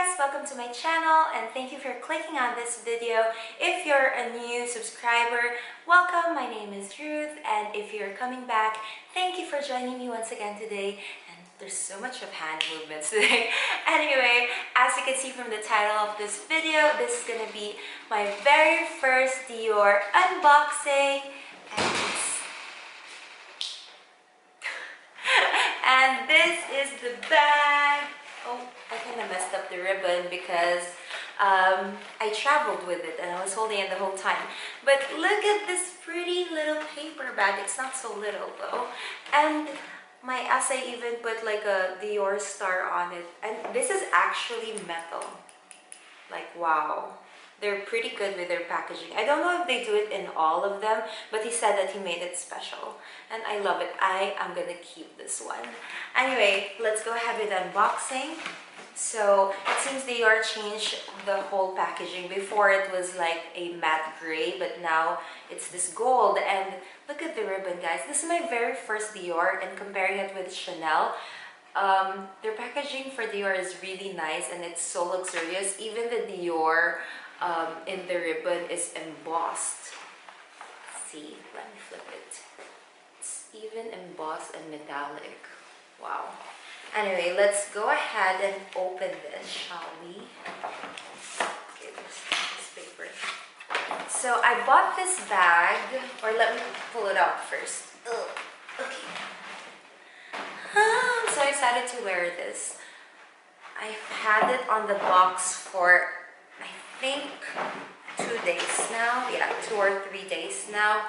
guys, welcome to my channel and thank you for clicking on this video. If you're a new subscriber, welcome. My name is Ruth, and if you're coming back, thank you for joining me once again today. And there's so much of hand movements today. Anyway, as you can see from the title of this video, this is gonna be my very first Dior unboxing, and this is the bag. Oh, I kind of messed up the ribbon because I traveled with it and I was holding it the whole time. But look at this pretty little paper bag. It's not so little though. And my essay even put like a Dior star on it. And this is actually metal. Like, wow. They're pretty good with their packaging. I don't know if they do it in all of them, but he said that he made it special. And I love it. I am gonna keep this one. Anyway, let's go ahead with unboxing. So it seems Dior changed the whole packaging. Before it was like a matte gray, but now it's this gold. And look at the ribbon, guys. This is my very first Dior, and comparing it with Chanel, their packaging for Dior is really nice and it's so luxurious. Even the Dior in the ribbon is embossed. Let's see, let me flip it. It's even embossed and metallic. Wow. Anyway, let's go ahead and open this, shall we? Okay, this paper. So I bought this bag, or let me pull it out first. Ugh. Okay. I'm so excited to wear this. I've had it on the box for I think 2 days now. Yeah, 2 or 3 days now.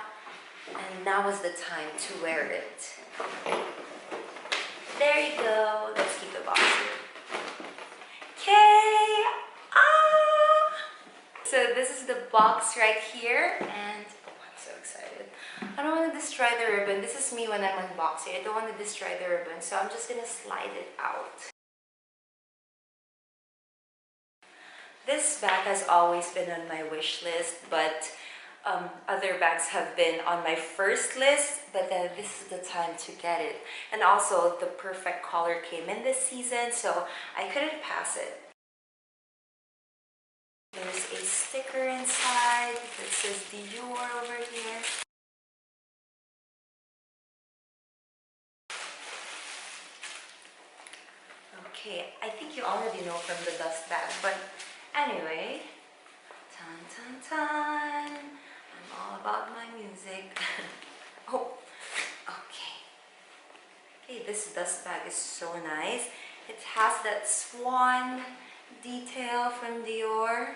And now is the time to wear it. There you go. Let's keep the box here. Okay. So this is the box right here. And oh, I'm so excited. I don't want to destroy the ribbon. This is me when I'm unboxing. I don't want to destroy the ribbon. So I'm just going to slide it out. This bag has always been on my wish list, but other bags have been on my first list, but then this is the time to get it. And also the perfect color came in this season, so I couldn't pass it. There's a sticker inside that says Dior over here. Okay, I think you already know from the dust bag, but anyway, tan tan tan, I'm all about my music. Oh, okay. Okay, this dust bag is so nice. It has that swan detail from Dior.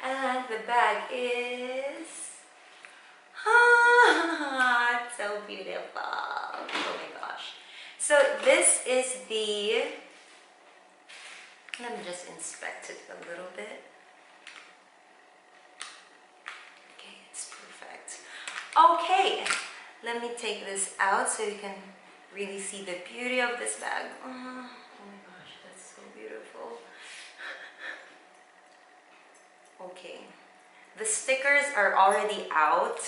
And the bag is... it's so beautiful. Oh my gosh. So this is the... Let me just inspect it a little bit. Okay, it's perfect. Okay, let me take this out so you can really see the beauty of this bag. Oh my gosh, that's so beautiful. Okay, the stickers are already out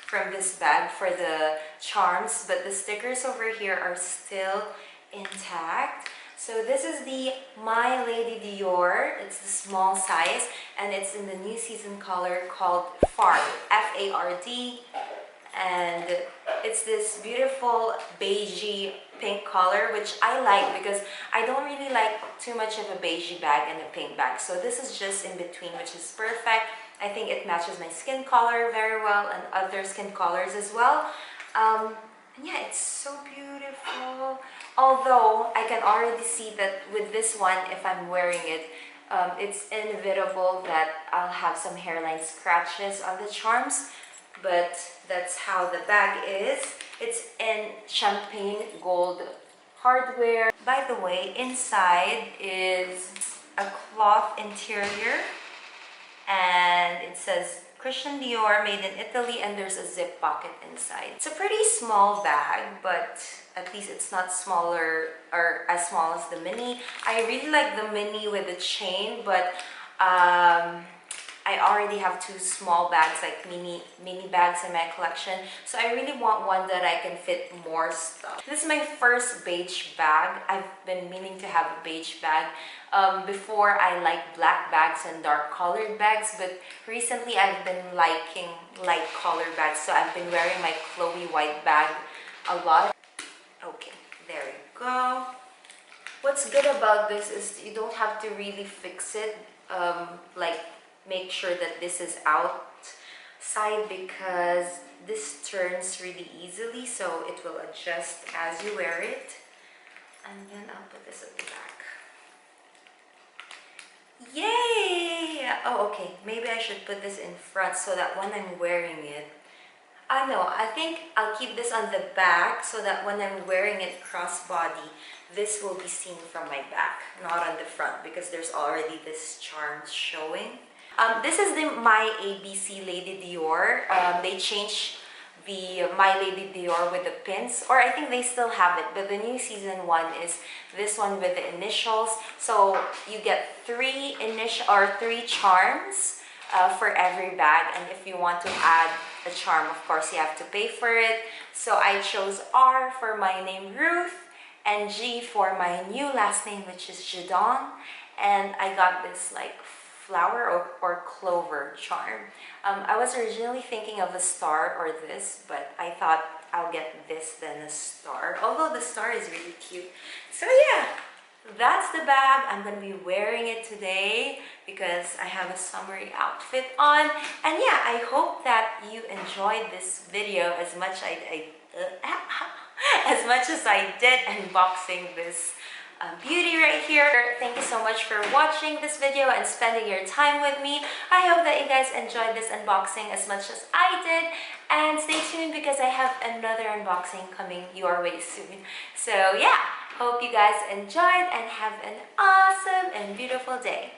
from this bag for the charms, but the stickers over here are still intact. So this is the My Lady Dior. It's the small size and it's in the new season color called Fard, F-A-R-D, and it's this beautiful beigey pink color, which I like because I don't really like too much of a beigey bag and a pink bag. So this is just in between, which is perfect. I think it matches my skin color very well and other skin colors as well. And yeah, it's so beautiful. Although I can already see that with this one, if I'm wearing it, it's inevitable that I'll have some hairline scratches on the charms, but that's how the bag is. It's in champagne gold hardware. By the way, inside is a cloth interior, and it says Christian Dior, made in Italy, and there's a zip pocket inside. It's a pretty small bag, but at least it's not smaller or as small as the mini. I really like the mini with the chain, but I already have two small bags, like mini bags in my collection. So I really want one that I can fit more stuff. This is my first beige bag. I've been meaning to have a beige bag. Before, I like black bags and dark colored bags, but recently I've been liking light colored bags. So I've been wearing my Chloe white bag a lot. Okay, there we go. What's good about this is you don't have to really fix it, like make sure that this is outside, because this turns really easily, so it will adjust as you wear it. And then I'll put this at the back. Yay! Oh, okay, maybe I should put this in front so that when I'm wearing it, no, I think I'll keep this on the back so that when I'm wearing it crossbody, this will be seen from my back, not on the front, because there's already this charm showing. This is the My ABC Lady Dior. They changed the My Lady Dior with the pins, or I think they still have it, but the new season one is this one with the initials. So you get three charms for every bag, and if you want to add a charm, of course you have to pay for it. So I chose R for my name Ruth, and G for my new last name, which is Jadon, and I got this like flower or clover charm. I was originally thinking of a star or this, but I thought I'll get this than a star, although the star is really cute. So yeah, that's the bag. I'm going to be wearing it today because I have a summery outfit on. And yeah, I hope that you enjoyed this video as much as much as I did unboxing this beauty right here. Thank you so much for watching this video and spending your time with me. I hope that you guys enjoyed this unboxing as much as I did, and stay tuned because I have another unboxing coming your way soon. So yeah, hope you guys enjoyed and have an awesome and beautiful day.